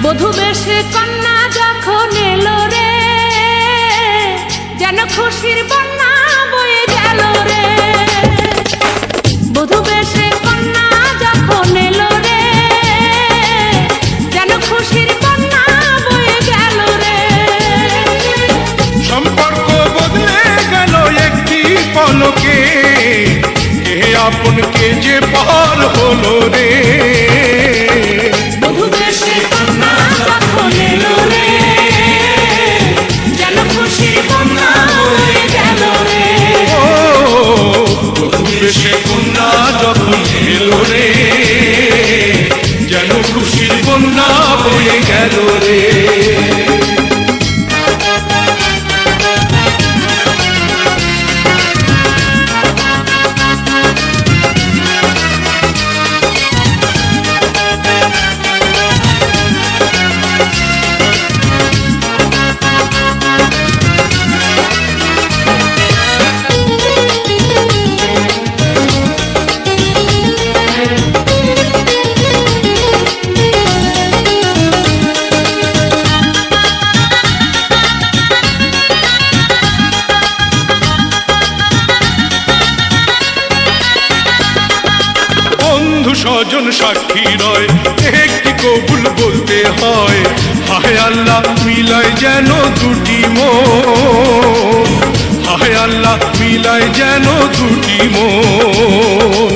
বধূ বেশে কন্যা যখন এলো রে, যেন খুশির বন্যা বয়ে গেল রে। বধূ বেশে কন্যা যখন এলো রে, যেন খুশির বন্যা বয়ে গেল রে। সম্পর্ক বদলে গেল একটি পলকে, কে আপন কে যে পর হলো রে। সে কন্যা যখন এলো রে, যেন খুশির বন্যা বয়ে গেল রে। স্বজন সাক্ষী রয়, একটি কবুল বলতে হয়। হায় আল্লাহ মিলায় যেন দুটি মন, হায় আল্লাহ মিলায় যেন দুটি মন।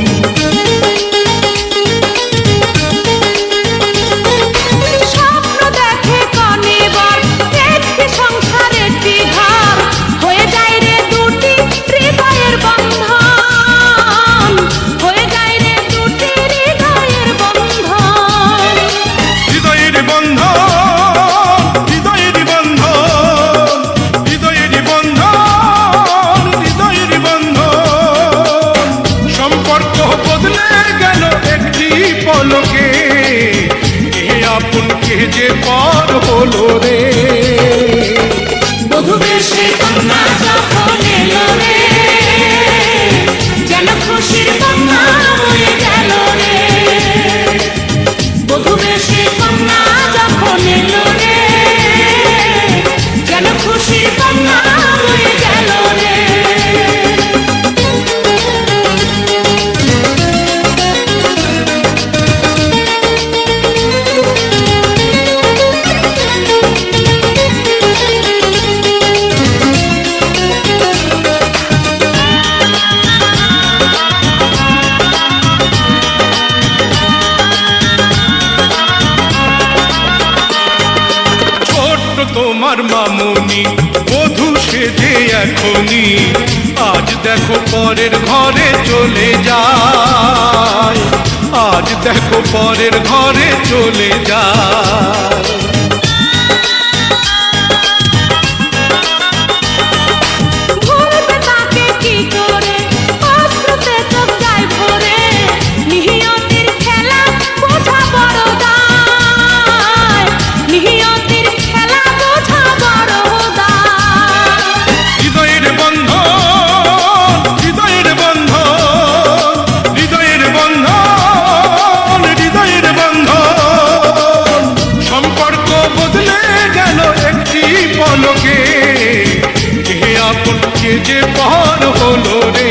যে পার হলো রে। বধূ বেশে কন্যা যখন এলো রে, যেন খুশির বন্যা বয়ে গেল রে। বধূ বেশে কন্যা যখন এলো রে, যেন খুশির বন্যা বয়ে গেল রে। তোমার মামুনি বধূ সেজে এখনি, আজ দেখো পরের ঘরে চলে যায়, আজ দেখো পরের ঘরে চলে যায়। পলকে কে আপন কে যে পার হলো রে।